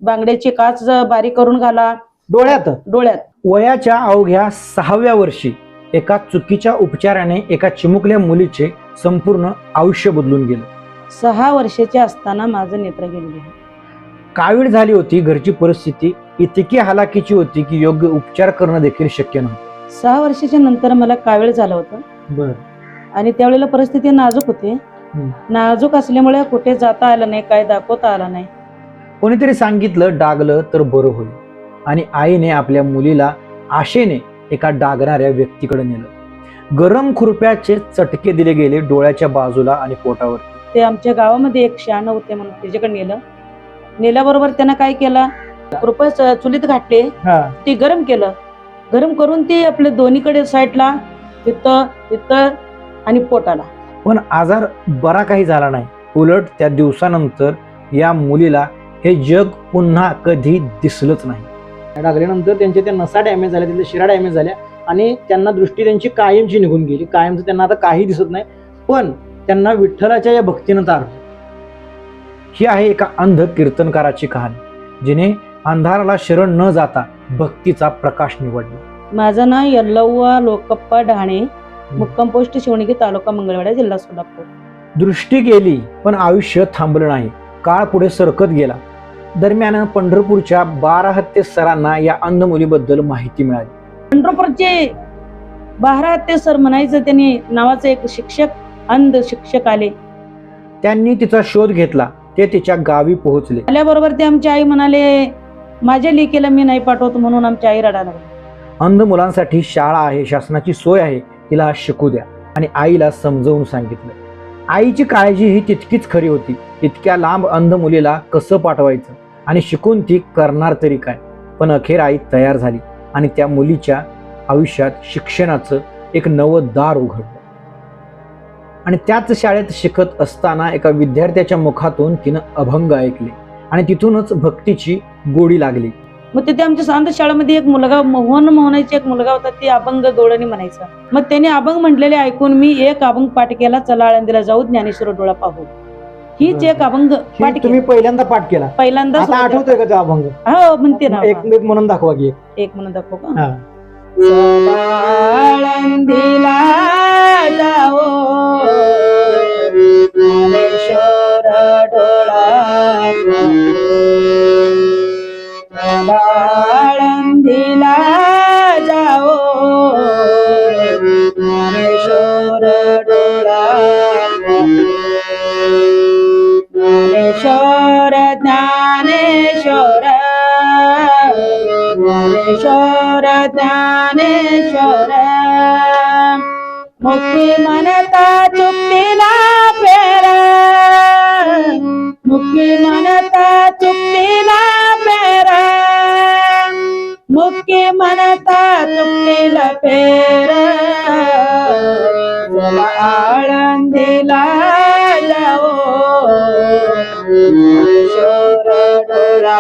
बांगड्याची काच बारीक करून घाला डोळ्यात. डोळ्यात. वयाच्या अवघ्या 6व्या वर्षी एका चुकीच्या उपचाराने एका चिमुकल्या मुलीचे संपूर्ण आयुष्य बदलून गेलं. 6 वर्षाचे असताना माझं नेत्र गेलेलं आहे. कावीळ झाली होती. घरची परिस्थिती इतकी हालाकीची होती की योग्य उपचार करणं देखील शक्य नव्हतं. 6 वर्षाच्या नंतर मला कावीळ झालं होतं बर. आणि त्यावेळेला परिस्थिती नाजूक होती. नाजूक असल्यामुळे कुठे जाता आलं नाही, काय दाखवता आलं नाही. कोणीतरी सांगितलं डागलं तर बरं होईल आणि आईने आपल्या मुलीला आशेने एका डागणाऱ्या व्यक्तीकडे नेलं. गरम खुरप्याचे चटके दिले गेले डोळ्याच्या बाजूला आणि पोटावर. ते आमच्या गावामध्ये एक शहाणं होते म्हणून त्याच्याकडे नेल्याबरोबर त्यानं काय केलं, खुरपं चुलीत घातले, ती गरम केलं. गरम करून ती आपल्या दोन्हीकडे साईडला तिथं आणि पोटाला. पण आजार बरा काही झाला नाही. उलट त्या दिवसानंतर या मुलीला हे जग पुन्हा कधी दिसलंच नाही. डागल्यानंतर त्यांच्या त्या नसा डॅमेज झाल्या, त्यांच्या शिरा डॅमेज झाल्या आणि त्यांना दृष्टी त्यांची कायमची निघून गेली. कायमचं त्यांना आता काही दिसत नाही. पण त्यांना विठ्ठलाच्या या भक्तीनं तारलं. ही आहे एका अंध कीर्तनकाराची कहाणी जिने अंधाराला शरण न जाता भक्तीचा प्रकाश निवडला. माझं नाव यल्लव्वा लोकप्पा डहाणे, मुक्काम पोस्ट शिवणगी, तालुका मंगळवेढा, जिल्हा सोलापूर. दृष्टी गेली पण आयुष्य थांबलं नाही. काळ पुढे सरकत गेला. दरम्यान पंढरपूरच्या 12 हत्येसरांना या अंध मुलीबद्दल माहिती मिळाली. पंढरपूरचे 12 हत्येसर म्हणायचं त्यांनी नावाचे एक शिक्षक, अंध शिक्षक आले. त्यांनी तिचा शोध घेतला. ते तिच्या गावी पोहोचले. आल्याबरोबर ते आमची आई म्हणाले, माझ्या लेकीला मी नाही पाठवतो, म्हणून आमची आई रडायला लागली. अंध मुलांसाठी शाळा आहे, शासनाची सोय आहे, तिला शिकू द्या. आणि आईला समजावून सांगितलं. आईची काळजी ही तितकीच खरी होती. इतक्या लांब अंध मुलीला कसं पाठवायचं आणि शिकून ती करणार तरी काय. पण अखेर आई तयार झाली आणि त्या मुलीच्या आयुष्यात शिक्षणाचं एक नवं दार उघडलं. आणि त्याच शाळेत शिकत असताना एका विद्यार्थ्याच्या मुखातून तिनं अभंग ऐकले आणि तिथूनच भक्तीची गोडी लागली. मग तिथे आमच्या शांत शाळेमध्ये एक मुलगा, मोहन म्हणायचा एक मुलगा होता, ते अभंग दोळणी म्हणायचा. मग त्याने अभंग म्हटलेले ऐकून मी एक अभंग पाठ केला, चला आळंदीला जाऊ ज्ञानेश्वर डोळा पाहू. हीच एक अभंग पाठ तुम्ही पहिल्यांदा पाठ केला. पहिल्यांदा आठवतोय का तो अभंग? हो म्हणते ना. एक म्हणून दाखवा की. एक म्हणून दाखव का. आळंदीला जाओ ज्ञानेश्वर डोळा, आळंदीला जाओ ज्ञानेश्वर डोळा, ज्ञानेश्वर ज्ञानेश्वर ज्ञानेश्वर ज्ञानेश्वर, मुक्ती म्हणता चुकतीला फेरा, मुक्ती म्हणता चुकतीला फेरा, मुक्ती म्हणता चुकतीला फेरा, चला आळंदीला जाओ ज्ञानेश्वर डोळा.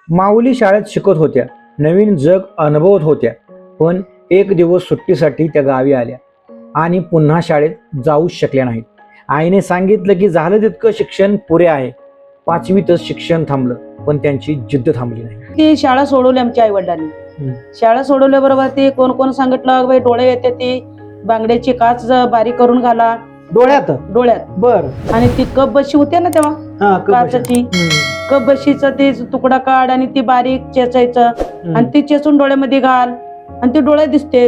माऊली शाळेत शिकत होत्या, नवीन जग अनुभवत होत्या. पण एक दिवस सुट्टीसाठी त्या गावी आल्या आणि पुन्हा शाळेत जाऊच शकल्या नाहीत. आईने सांगितलं की झालं तितकं शिक्षण पुरे आहे. 5वीतच शिक्षण थांबलं. पण त्यांची जिद्द थांबली नाही. ती शाळा सोडवली आमच्या आई वडिलांनी. शाळा सोडवल्याबरोबर ते कोण कोण सांगितलं, बाई डोळे येते, ती बांगड्याची काच बारीक करून घाला डोळ्यात. डोळ्यात. बर. आणि ती कप बशी होते ना तेव्हा काचाची, कप बशीचा ते तुकडा काढ आणि ती बारीक चेचायचं आणि ती चेचून डोळ्यामध्ये घाल आणि ते डोळे दिसते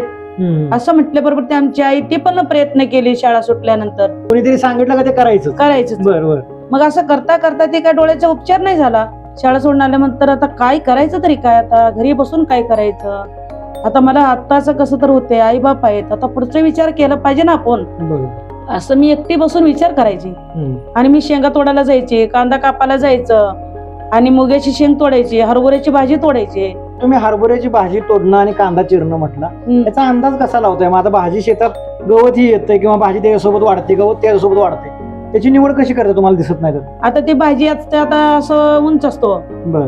असं म्हटल्याबरोबर ते आमची आई ती पण प्रयत्न केली. शाळा सुटल्यानंतर कोणीतरी सांगितलं का ते करायचं. बरोबर. मग असं करता करता ते काय डोळ्याचा उपचार नाही झाला. शाळा सोडून आल्यानंतर आता काय करायचं तरी काय, आता घरी बसून काय करायचं. आता मला आत्ताच कसं तर होते, आई बाप आहेत, आता पुढचा विचार केला पाहिजे ना आपण. असं मी एकटी बसून विचार करायची. आणि मी शेंगा तोडायला जायची, कांदा कापायला जायचं आणि मुगाची शेंग तोडायची, हरभऱ्याची भाजी तोडायची. तुम्ही हरभऱ्याची भाजी तोडणं आणि कांदा चिरणं म्हटला, याचा अंदाज कसा लावताय? मग आता भाजी शेतात गवत ही येतंय किंवा भाजी त्याच्यासोबत वाढते, गवत त्याच्यासोबत वाढते, त्याची निवड कशी करते तुम्हाला दिसत नाही? आता ती भाजी आता असं उंच असतो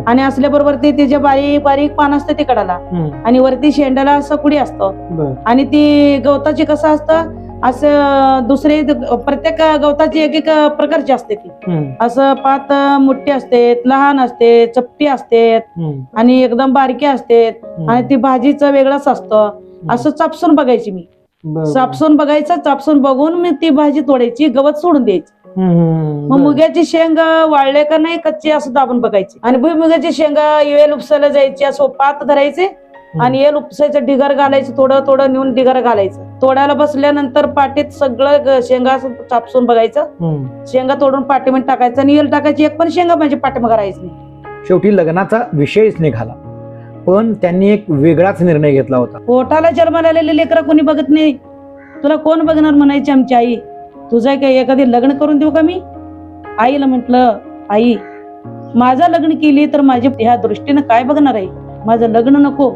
आणि असल्याबरोबर ते त्याच्या बारीक बारीक पान असतं तिकडाला आणि वरती शेंड्याला असं कुडी असतं आणि ती गवताची कसं असतं असं दुसरे प्रत्येक गवताची एक एक प्रकारची असते ती. असं पात मोठी असते, लहान असते, चपटी असते आणि एकदम बारकी असते आणि ती भाजीचं वेगळंच असतं. असं चापसून बघायची मी, चापसून बघायचं, चापसून बघून मी ती भाजी तोडायची, गवत सोडून द्यायची. मग मुगाची शेंग वाळले का नाही कच्ची असं दाबून बघायची आणि भुईमुगाची शेंगा येल उपसायला जायची, असं पात धरायचे आणि येल उपसायचं, ढिगार घालायचं, थोडं थोडं नेऊन ढिगार घालायचं. तोडायला बसल्यानंतर पाटीत सगळं शेंगा चापसून बघायचं, शेंगा तोडून पाठीमध्ये टाकायचं आणि येल टाकायची, एक पण शेंगा माझी पाठीमाग करायची नाही. शेवटी लग्नाचा विषयच निघाला, पण त्यांनी एक वेगळाच निर्णय घेतला होता. पोटाला जन्माला आलेले लेकरं कोणी बघत नाही, तुला कोण बघणार म्हणायची आमची आई. तुझं काय एखादी लग्न करून देऊ का मी? आईला म्हटलं, आई माझं लग्न केली तर माझी ह्या दृष्टीनं काय बघणार आहे? माझं लग्न नको,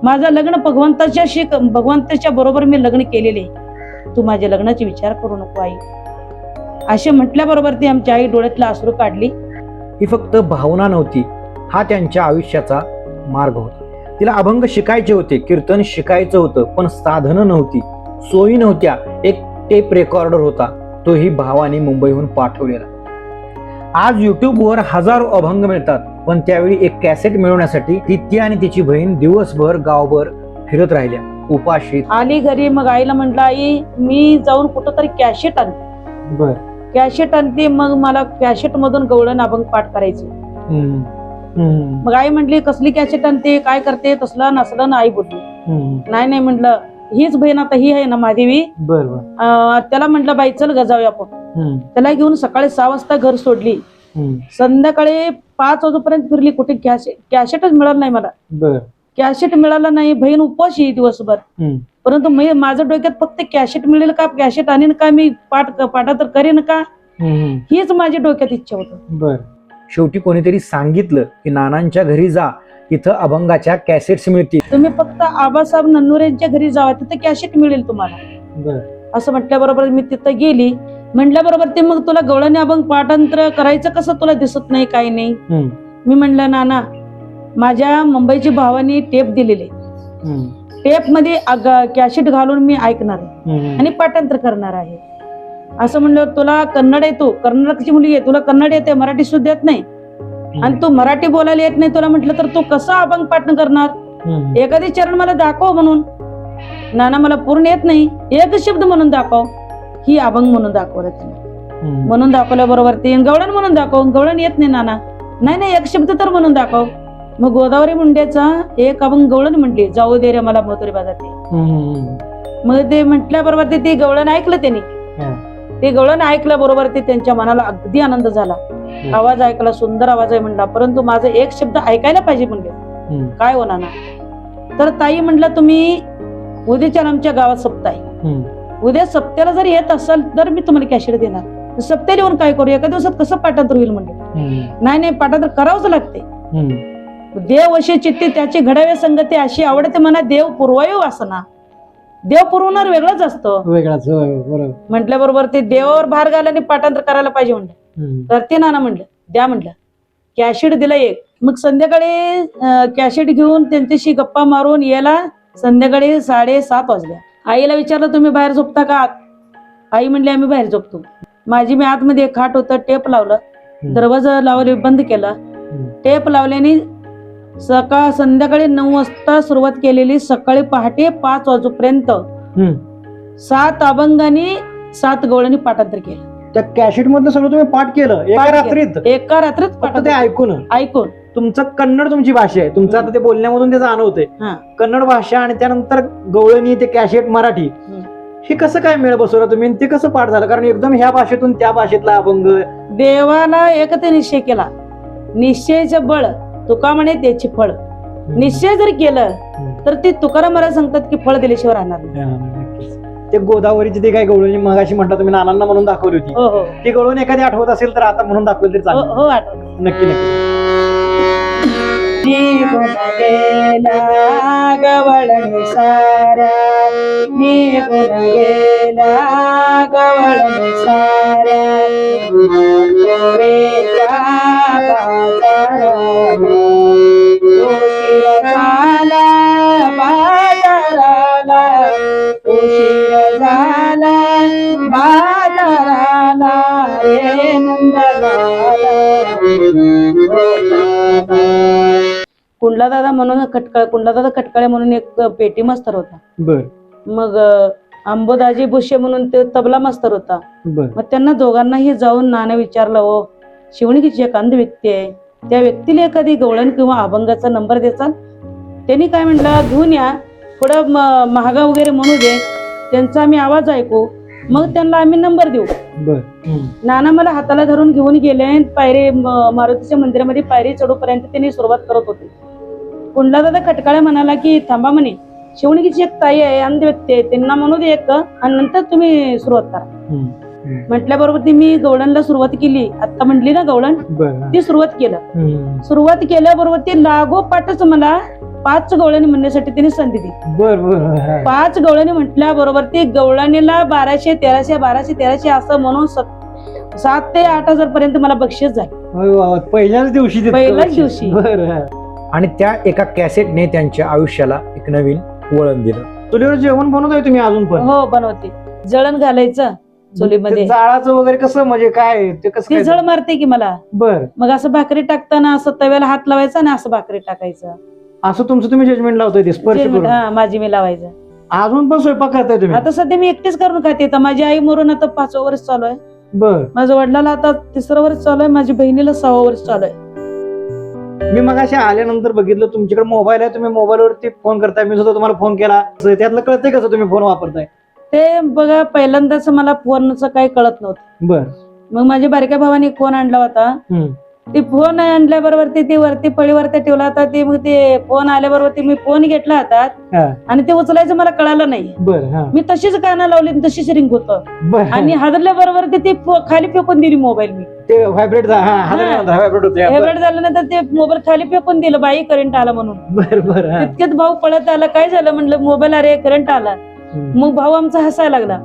माझं लग्न भगवंताच्या बरोबर मी लग्न केलेले, तू माझ्या लग्नाचे विचार करू नको आई. असे म्हटल्याबरोबर ती आमची आई डोळ्यातला अश्रू काढली. ही फक्त भावना नव्हती, हा त्यांच्या आयुष्याचा मार्ग होता. तिला अभंग शिकायचे होते, कीर्तन शिकायचं होतं, पण साधनं नव्हती, सोयी नव्हत्या. एक टेप रेकॉर्डर होता, तोही भावाने मुंबईहून पाठवलेला. आज युट्यूबवर हजारो अभंग मिळतात, पण त्यावेळी एक कॅसेट मिळवण्यासाठी ती आणि तिची बहीण दिवसभर गावभर फिरत राहिल्या, उपाशी. आली घरी, मग आईला म्हटलं, आई मी जाऊन कुठं तरी कॅसेट आणते. कॅसेट आणते, मग मला कॅसेट मधून गवळण अभंग पाठ करायचे. मग आई म्हटली, कसली कॅसेट आणते, काय करते, तसलं नसलं ना. आई बोलली, नाही नाही म्हटलं, हीच बहीण आता ही आहे ना महादेवी. त्याला म्हटलं, बाई चल ग जाऊया आपण. त्याला घेऊन सकाळी 6 वाजता घर सोडली, संध्याकाळी 5 वाजेपर्यंत फिरली, कुठे कॅसेटच मिळालं नाही मला. कॅसेट मिळालं नाही, बहीण उपवाशी दिवसभर. परंतु माझ्या डोक्यात फक्त कॅसेट मिळेल का, कॅसेट आणीन का, मी पाठा तर करेन का, हीच माझ्या डोक्यात इच्छा होत. शेवटी कोणीतरी सांगितलं की नानांच्या घरी जा, तिथं अभंगाच्या कॅसेट्स मिळतील. तुम्ही फक्त आबासाहेब नन्नुरेंच्या घरी जावा, तिथे कॅसेट मिळेल तुम्हाला. असं म्हटल्याबरोबर मी तिथं गेली. म्हटल्याबरोबर ते, मग तुला गवळणी अभंग पाठांतर करायचं कसं, तुला दिसत नाही काही नाही. मी म्हटलं, नाना माझ्या मुंबईची भावानी टेप दिलेले, टेप मध्ये कॅसेट घालून मी ऐकणार आहे आणि पाठांतर करणार आहे. असं म्हणलं, तुला कन्नड येतो, कर्नाटकची मुलगी आहे, तुला कन्नड येते, मराठी सुद्धा येत नाही आणि तू मराठी बोलायला येत नाही, तुला म्हटलं तर तू कसं अभंग पाठ करणार? एखादी चरण मला दाखव म्हणून. नाना मला पूर्ण येत नाही, एक शब्द म्हणून दाखव. ही अभंग म्हणून दाखवलं त्याने. म्हणून दाखवल्याबरोबर ते गवळण म्हणून दाखव. गवळण येत नाही नाना. नाही एक शब्द तर म्हणून दाखव. मग गोदावरी मुंड्याचा एक अभंग गवळण म्हटली, जाऊ दे रे मला मोतरी बाजाते. मग ते म्हटल्याबरोबर ते गवळण ऐकलं त्यांनी. ते गवळण ऐकल्याबरोबर ते त्यांच्या मनाला अगदी आनंद झाला. आवाज ऐकला, सुंदर आवाज आहे म्हणला, परंतु माझा एक शब्द ऐकायला पाहिजे म्हणले. काय होणार ना? तर ताई म्हटलं, तुम्ही उद्याच्या आमच्या गावात सप्ताह आहे, उद्या सप्त्याला जर येत असेल तर मी तुम्हाला कॅसेट देणार. सप्त्याला येऊन काय करू, एका दिवसात कसं पाठांतर होईल म्हणले. नाही पाठांतर करावंच लागते. देव अशी चित्ती त्याची घडावे संगती, अशी आवडते मना देव पुरवायो असना. देव पुरवणार वेगळंच असतं, वेगळाच म्हटल्याबरोबर ते देवावर भार घालाने पाठांतर करायला पाहिजे म्हणलं. करते नाना म्हणलं, द्या म्हणलं. कॅसेट दिला एक. मग संध्याकाळी कॅसेट घेऊन त्यांच्याशी गप्पा मारून यायला संध्याकाळी 7:30 वाजल्या. आईला विचारलं, तुम्ही बाहेर झोपता का? आई म्हणली, आम्ही बाहेर झोपतो. माझी मी आतमध्ये खाट होतं, टेप लावलं, दरवाजा लावले, बंद केला. टेप लावल्याने संध्याकाळी 9 वाजता सुरुवात केलेली, सकाळी पहाटे 5 वाजेपर्यंत 7 अभंगाने 7 गवळणी पाठांतर केलं. त्या कॅसेट मधलं सगळं तुम्ही पाठ केलं एका रात्रीत पाठ ऐकून. तुमचं कन्नड तुमची भाषा आहे, तुमचं आता ते बोलण्यामधून ते जाणवतंय कन्नड भाषा, आणि त्यानंतर गवळणी, ते कॅसेट मराठी. हे कसं काय मेळ बसवला तुम्ही, ते कसं पाठ झालं? कारण एकदम ह्या भाषेतून त्या भाषेतला अभंग. देवाला एक ते निश्चय केला, निश्चयाचं बळ तुका म्हणे त्याची फळ. निश्चय जर केलं तर ते तुकाराम महाराज सांगतात की फळ दिल्याशिवाय राहणार नाही. ते गोदावरीची ते काय गवळणी मगाशी म्हटलं तुम्ही नानांना म्हणून दाखवली होती, ती गवळणी एखादी आठवत असेल तर आता म्हणून दाखवली तरी चालेल. हो आठवत. नक्की नक्की. गवळण सारा गवळण सारा उशीर झाला कुंडला दादा म्हणून कुंडला दादा खटकाळे म्हणून एक पेटी मास्तर होता. बर मग अंबोदाजी बुशे म्हणून ते तबला मास्तर होता. बर मग त्यांना दोघांनाही जाऊन नाणं विचारलं, हो शिवणीची एक अंध व्यक्ती आहे, त्या व्यक्तीला एखादी गवळण किंवा अभंगाचा नंबर द्याचाल. त्यांनी काय म्हटलं, घेऊन या, थोडं महागा वगैरे म्हणू दे, त्यांचा आम्ही आवाज ऐकू, मग त्यांना आम्ही नंबर देऊ. बर नाना मला हाताला धरून घेऊन गेले. पायरी मारुतीच्या मंदिरामध्ये पायरी चढूपर्यंत त्यांनी सुरुवात करत होते. कुंडला दादा खटकाळे म्हणाला की थांबा म्हणे, शिवणीची एक ताई आहे, अंध व्यक्ती आहे, त्यांना म्हणू दे एक, आणि नंतर तुम्ही सुरुवात करा. म्हटल्याबरोबर ती मी गवळणला सुरुवात केली. आता म्हटली ना गवळण, ती सुरुवात केलं. सुरुवात केल्याबरोबर ती लागोपाठच मला 5 गवळणी म्हणण्यासाठी तिने संधी दिली. 5 गवळणी म्हटल्याबरोबर ती गवळणीला 1200, 1300, 1200, 1300 असं म्हणून 7 ते 8,000 पर्यंत मला बक्षीस झाले पहिल्याच दिवशी. आणि त्या एका कॅसेटने त्यांच्या आयुष्याला एक नवीन वळण दिलं. चुलीवर जेवण बनवतोय तुम्ही अजून पण? हो बनवते. जळण घालायचं चुलीमध्ये. जाळाचं वगैरे कसं, म्हणजे काय ते कसं? जळ मारते की मला. बर. मग असं भाकरी टाकताना असं तव्याला हात लावायचा आणि असं भाकरी टाकायचं. असं तुमचं तुम्ही जजमेंट लावताय ते स्पर्श करून? हा, माझी मी लावायचं. अजून पण स्वयंपाक करताय तुम्ही? आता सध्या मी एकटीच करून खाते. तर माझी आई मरून आता 5वं वर्ष चालू आहे. बर. माझ्या वडिलाला आता 3रं वर्ष चालू आहे. माझ्या बहिणीला 6वं वर्ष चालू आहे. मी मग अशा आल्यानंतर बघितलं तुमच्याकडे मोबाईल आहे, तुम्ही मोबाईलवरती फोन करताय. मी सुद्धा तुम्हाला फोन केला. त्यातलं कळतंय कसं तुम्ही फोन वापरताय ते? बघा, पहिल्यांदाच मला फोनचं काही कळत नव्हतं. बर. मग माझ्या बारक्या भावाने फोन आणला होता. ते फोन आणल्याबरोबर ते वरती पळीवरती ठेवला होता. ते मग ते फोन आल्याबरोबर मी फोन घेतला हातात आणि ते उचलायचं मला कळालं नाही. मी तशीच काना लावली, तशीच रिंग होत आणि हादरल्याबरोबर ते खाली फेकून दिली मोबाईल. मी ते व्हायब्रेट झाल्यानंतर ते मोबाईल खाली फेकून दिलं. बाई करंट आला म्हणून. तितक्यात भाऊ पळत आला. काय झालं म्हणलं, मोबाईल, अरे करंट आला. मग भाऊ आमचा हसायला लागला.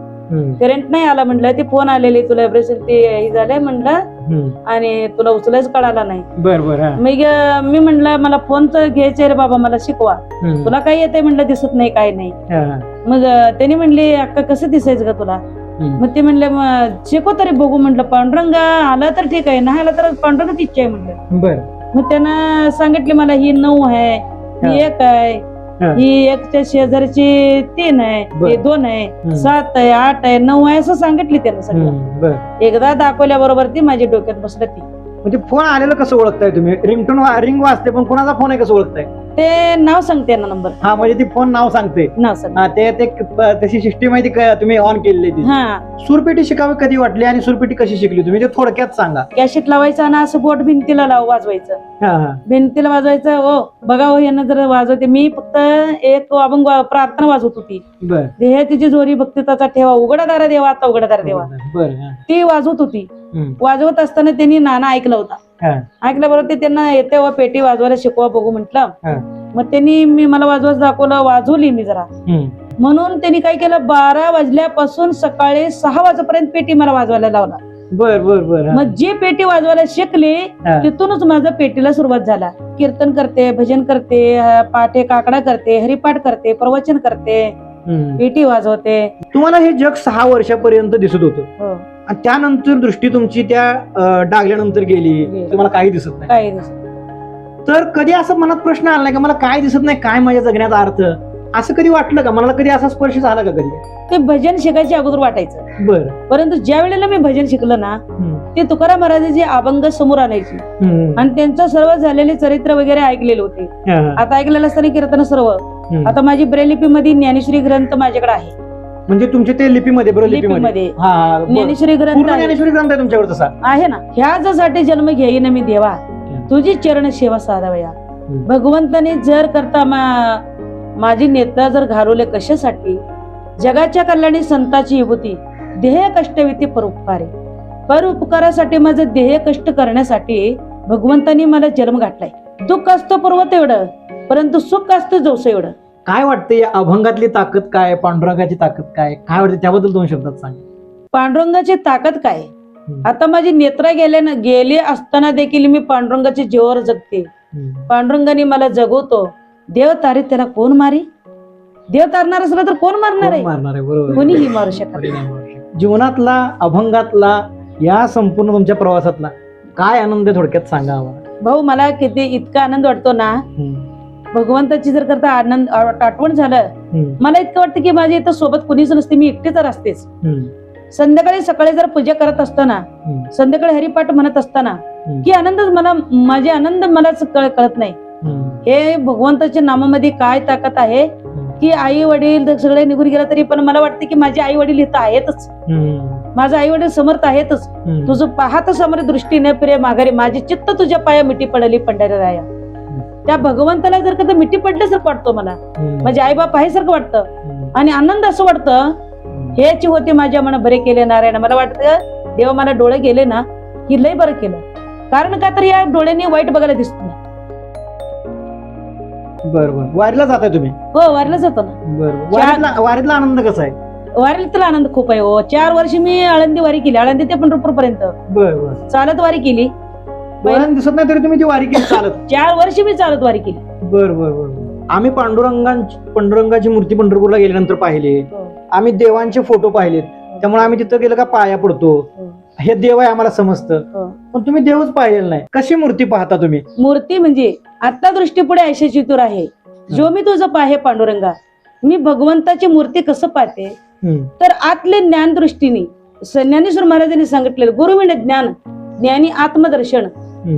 करंट नाही आला म्हटलं, ते फोन आलेले, तुला व्हायब्रेशन ते हे झालंय म्हटलं आणि तुला उचलायच कळाला नाही. मग मी म्हटलं, मला फोनच घ्यायचंय रे बाबा, मला शिकवा. तुला काय येतंय म्हटलं, दिसत नाही काय नाही. मग त्यांनी म्हणले, अक्का कसं दिसायचं का तुला? मग ते म्हणले, मग शिकव तरी बघू म्हटलं. पांडुरंग आला तर ठीक आहे, नाही आला तर पांडुरंगच इच्छा आहे म्हटलं. मग त्यांना सांगितले मला, ही 9 आहे, ही 1 आहे, ही 1च्या शेजारची 3 आहे, हे 2 आहे, 7 आहे, 8 आहे, 9 आहे, असं सांगितले त्यांना सगळं. एकदा दाखवल्याबरोबर ती माझ्या डोक्यात बसलं. ती म्हणजे फोन आलेलं कसं ओळखताय तुम्ही? रिंग वाजते पण कोणाचा फोन आहे कसं ओळखताय? ते नाव सांगते ना, नंबर. हा, म्हणजे ती फोन नाव सांगते. नाव सांगते. तशी सिस्टीम आहे ती तुम्ही ऑन केलेली. सुरपेटी शिकावी कधी वाटली आणि सुरपेटी कशी शिकली तुम्ही, ते थोडक्यात सांगा. कॅसेट लावायचं आणि असं बोट भिंतीला वाजवायचं. भिंतीला वाजवायचं. हो बघा, हो यांना जर वाजवते. मी फक्त एक अभंग प्रार्थना वाजवत होती. देह तिची जोरी भक्ती त्याचा ठेवा, उघडादारा देवा, आता उघडादारा देवा, ती वाजवत होती. वाजवत असताना त्यांनी नाना ऐकला होता. ऐकल्याबरोबर ते त्यांना येते व पेटी वाजवायला शिकवा बघू म्हटलं. मग त्यांनी मला वाजवायला दाखवलं, वाजवली मी जरा. म्हणून त्यांनी काय केलं, 12 वाजल्यापासून सकाळी 6 वाजेपर्यंत पेटी मला वाजवायला लावला. मग जी पेटी वाजवायला शिकली तिथूनच माझं पेटीला सुरुवात झाला. कीर्तन करते, भजन करते, पाठे काकडा करते, हरिपाठ करते, प्रवचन करते, पेटी वाजवते. तुम्हाला हे जग 6 वर्षापर्यंत दिसत होतं आणि त्यानंतर दृष्टी तुमची त्या डागल्यानंतर गेली, तुम्हाला काही दिसत नाही. काही दिसत. तर कधी असं मनात प्रश्न आला नाही का, मला काय दिसत नाही, काय माझ्या जगण्याचा अर्थ, असं कधी वाटलं का? मला कधी असा स्पर्श झाला का कधी? ते भजन शिकायच्या अगोदर वाटायचं. परंतु ज्या वेळेला मी भजन शिकलं ना, ते तुकाराम महाराजांचे अभंग समोर आणायची आणि त्यांचं सर्व झालेले चरित्र वगैरे ऐकलेले होते. आता ऐकलेलं असताना कीर्तन सर्व. आता माझी ब्रेलिपी मध्ये ज्ञानेश्वरी ग्रंथ माझ्याकडे आहे. म्हणजे तुमचे ते लिपीमध्ये ज्ञानेश्वरी ग्रंथ आहे तुमच्याकडे? तसा आहे ना. ह्यासाठी जन्म घेईन मी देवा, तुझी चरण सेवा साधावया. भगवंताने जर करता माझी नेत्र जर घालवले कशासाठी, जगाच्या कल्याणी संताची विभूती, देह कष्टविती परोपकारे. परोपकारासाठी माझं देह कष्ट करण्यासाठी भगवंतानी मला जन्म घातलाय. दुःख असतं पर्वत एवढं, परंतु सुख असतं जवस एवढं. काय वाटतं या अभंगातली ताकद काय, पांडुरंगाची ताकद काय वाटतं, त्याबद्दल 2 शब्दात सांग. पांडुरंगाची ताकद काय? आता माझी नेत्र गेले असताना देखील मी पांडुरंगाच्या जीवावर जगते. पांडुरंगाने मला जगवतो. देव तारे त्याला कोण मारी? देव तारणार असला तर कोण मारणार आहे? कोणीही मारू शकत. जीवनातला, अभंगातला, या संपूर्ण तुमच्या प्रवासातला काय आनंद आहे थोडक्यात सांगा आम्हाला. भाऊ मला किती इतका आनंद वाटतो ना, भगवंताची जर करता आनंद आठवण झालं, मला इतकं वाटतं की माझ्या इथं सोबत कुणीच नसते, मी एकटी तर असतेच. संध्याकाळी सकाळी जर पूजा करत असताना, संध्याकाळी हरिपाठ म्हणत असताना की आनंद मला, माझे आनंद मलाच कळत नाही. हे भगवंताच्या नामामध्ये काय ताकद आहे की आई वडील सगळे निघून गेला तरी पण मला वाटते की माझे आई वडील इथं आहेतच, माझे आई वडील समर्थ आहेतच. तुझं पाहत समोर दृष्टीने प्रिय माघारी, माझे चित्त तुझ्या पाया मिठी पडली पंढरीराया. त्या भगवंताला जर कधी मिठी पडल्यासारखं वाटतो मला, माझे आई बाप आहे सारखं वाटतं आणि आनंद असं वाटतं, हेच होते माझ्या मना बरे केले नारायण. मला वाटतं देव मला डोळे गेले ना की लय बरं केलं, कारण का तर या डोळ्यांनी वाईट बघायला दिसत नाही. बरोबर. वारीला जाताय तुम्ही? हो, वारीला जातो ना. बरोबर. वारीतला आनंद कसा आहे? वारीला आनंद खूप आहे हो. 4 वर्ष मी आळंदी वारी केली, आळंदी ते पंढरपूर पर्यंत बरोबर चालत वारी केली. दिसत नाही तरी तुम्ही ती वारी केली चालत? 4 वर्ष मी चालत वारी केली. बरोबर. आम्ही पांडुरंगाची मूर्ती पंढरपूरला गेल्यानंतर पाहिले, आम्ही देवांचे फोटो पाहिलेत, त्यामुळे आम्ही तिथं गेलं का पाया पडतो, हे देव आहे आम्हाला समजतं. पण तुम्ही देवच पाहिलेला नाही. कशी मूर्ती पाहता तुम्ही? मूर्ती म्हणजे आता दृष्टी पुढे ऐशे चितूर आहे, जो मी तुझं पाहे पांडुरंगा. मी भगवंताची मूर्ती कसं पाहते तर आतले ज्ञान दृष्टीने ज्ञानेश्वर महाराजांनी सांगितलेलं, गुरु म्हणजे ज्ञान, ज्ञानी आत्मदर्शन,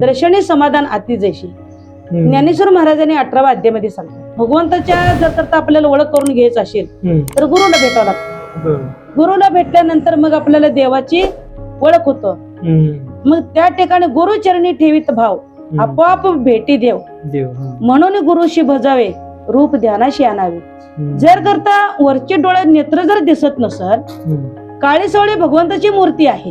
दर्शने समाधान अति जैशी. ज्ञानेश्वर महाराजांनी 18व्या अध्यायामध्ये सांगतात, भगवंताच्या जर आपल्याला ओळख करून घ्यायचं असेल तर गुरुला भेटावं लागतं. गुरुला भेटल्यानंतर मग आपल्याला देवाची ओळख होतं. मग त्या ठिकाणी गुरुचरणी ठेवीत भाव, आपोआप भेटी देव. म्हणून गुरुशी भजावे, रूप ध्यानाशी आणावे. जर करता वरचे डोळे नेत्र जर दिसत नसल, काळी सावळी भगवंताची मूर्ती आहे,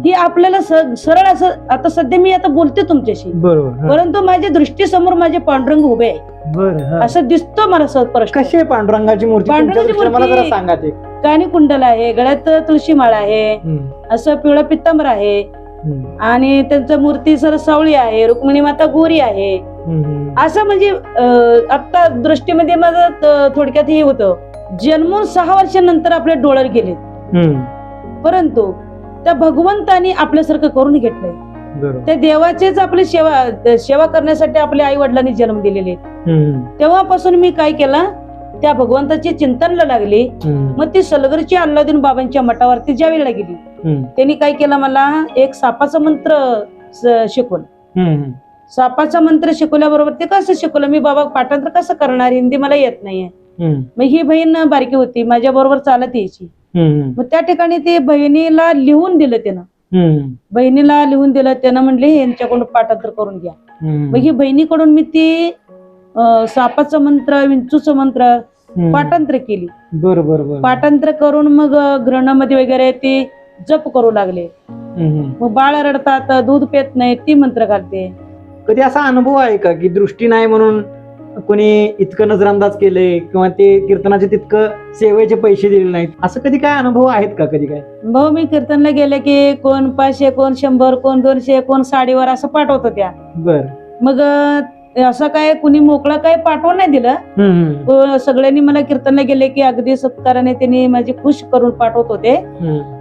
ही आपल्याला सरळ असं, आता सध्या मी आता बोलते तुमच्याशी, परंतु माझ्या दृष्टीसमोर माझे पांडुरंग उभे आहे असं दिसतो मला स्पष्ट. कशी आहे पांडुरंगाची मूर्ती? मला जरा सांगा ते. कानी कुंडल आहे, गळ्यात तुळशी माळ आहे, असं पिवळा पित्तांबर आहे आणि त्यांचं मूर्ती सर सावळी आहे, रुक्मिणी माता गोरी आहे. असं म्हणजे आता दृष्टीमध्ये माझं थोडक्यात हे होतं, जन्मून 6 वर्षांनंतर आपल्या डोळ्यावर गेले, परंतु त्या भगवंतानी आपल्यासारखं करून घेतलंय. त्या देवाचेच आपली सेवा करण्यासाठी आपल्या आई वडिलांनी जन्म दिलेले. तेव्हापासून मी काय केलं, त्या भगवंताची चिंतनला लागली. मग ती सलगरची अल्लाउद्दीन बाबांच्या मठावरती ज्या वेळेला गेली, त्यांनी काय केलं, मला एक सापाचा मंत्र शिकवलं. सापाचा मंत्र शिकवल्याबरोबर ते कसं शिकवलं, मी बाबा पाठांतर कसं करणार, हिंदी मला येत नाहीये. मग ही बहीण बारकी होती, माझ्या बरोबर चालत यायची. मग त्या ठिकाणी ते बहिणीला लिहून दिलं त्यानं, म्हणले यांच्याकडून पाठांतर करून घ्या. मग ही बहिणीकडून मी ती सापाचं मंत्र, विंचूचं मंत्र पाठांतर केली. बरोबर. पाठांतर करून मग ग्रहणामध्ये वगैरे ती जप करू लागले. मग बाळ रडतात, दूध पेत नाही, ती मंत्र घालते. कधी असा अनुभव आहे का की दृष्टी नाही म्हणून कोणी इतकं नजरअंदाज केले किंवा ते कीर्तनाचे तितकं सेवेचे पैसे दिले नाहीत, असं कधी काय अनुभव आहेत का? कधी काय भाऊ, मी कीर्तनला गेले की कोण 500, कोण 100, कोण 200, कोण साडीवर असं पाठवत त्या. मग असं काय कुणी मोकळा काय पाठवून नाही दिलं. सगळ्यांनी मला कीर्तनला गेले की अगदी सत्काराने त्यांनी माझी खुश करून पाठवत होते.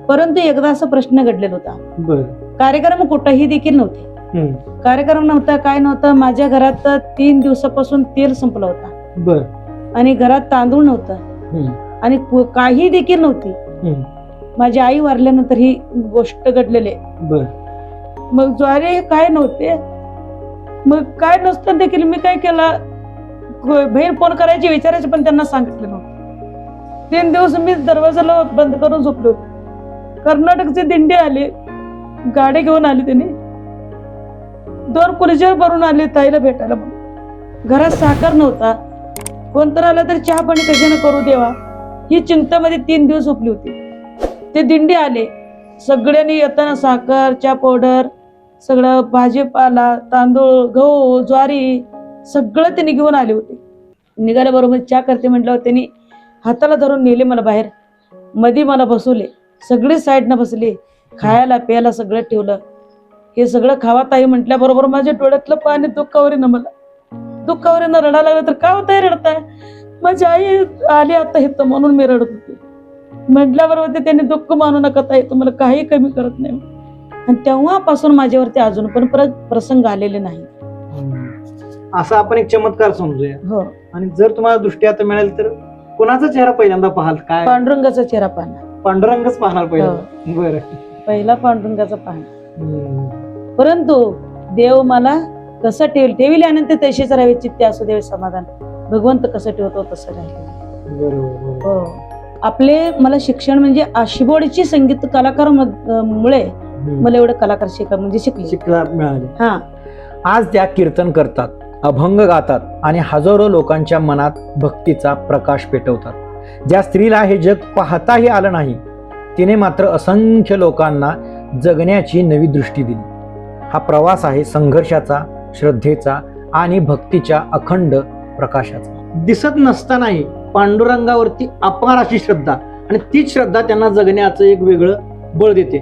परंतु एकदा असा प्रश्न घडलेला होता, कार्यक्रम कुठंही देखील नव्हते, कार्यक्रम नव्हता, काय नव्हतं. माझ्या घरात 3 दिवसापासून तेल संपलं होता आणि घरात तांदूळ नव्हतं आणि काही देखील नव्हती. माझी आई वारल्यानंतर ही गोष्ट घडलेली. मग ज्वारी काय नव्हते, मग काय नसतं देखील मी काय केलं, बहीण फोन करायची, विचारायचे, पण त्यांना सांगितलं नव्हतं. 3 दिवस मी दरवाजाला बंद करून झोपलो. कर्नाटकची दिंडी आली, गाडी घेऊन आली, त्यांनी 2 कुलजेर भरून आले ताईला भेटायला. घरात साखर नव्हता, कोणतर आलं तर चहा पाणी कशाने करू देवा, ही चिंतामध्ये 3 दिवस झोपली होती. ते दिंडी आले, सगळ्यांनी येताना साखर, चहा पावडर, सगळं भाजीपाला, तांदूळ, गहू, ज्वारी सगळं त्यांनी घेऊन आले होते. निघाल्याबरोबर चहा करते म्हटल्यावर त्यांनी हाताला धरून नेले मला बाहेर, मध्ये मला बसवले, सगळे साईडनं बसले, खायला प्यायला सगळं ठेवलं. हे सगळं खावा ताई म्हटल्याबरोबर माझ्या डोळ्यातलं पाणी दुःखावरीनं, मला दुःखावरीनं रडायला लागलं. तर का होताय रडताय, माझी आई आली आता इथं म्हणून मी रडत होते म्हटल्याबरोबर त्यांनी दुःख मानू नका ताई, तुम्हाला काही कमी करत नाही. आणि तेव्हापासून माझ्यावरती अजून पण परत प्रसंग आलेले नाही. असा आपण एक चमत्कार समजूया. हो, आणि जर तुम्हाला दृष्टी आता मिळेल तर कोणाचा चेहरा पहिल्यांदा पाहाल? काय पांडुरंगाचा चेहरा पाहणार. पांडुरंगच पाहणार पहिल्यांदा? बरं. पहिला पांडुरंगाचा पाहणार. परंतु देव मला कसं ठेविले अनंत तैसेच राहावे चित्ते असू देव समाधान. भगवंत कसं ठेवतो तसं राहिले. बरोबर. हो, आपले मला शिक्षण म्हणजे आशिबोडची संगीत कलाकार मुळे मला एवढं कलाकार शिकली. शिकला मिळाले. हा, आज त्या कीर्तन करतात, अभंग गातात आणि हजारो लोकांच्या मनात भक्तीचा प्रकाश पेटवतात. ज्या स्त्रीला हे जग पाहताही आलं नाही, तिने मात्र असंख्य लोकांना जगण्याची नवी दृष्टी दिली. हा प्रवास आहे संघर्षाचा, श्रद्धेचा आणि भक्तीच्या अखंड प्रकाशाचा. दिसत नसतानाही पांडुरंगावरती अपार अशी श्रद्धा, आणि तीच श्रद्धा त्यांना जगण्याचं एक वेगळं बळ देते.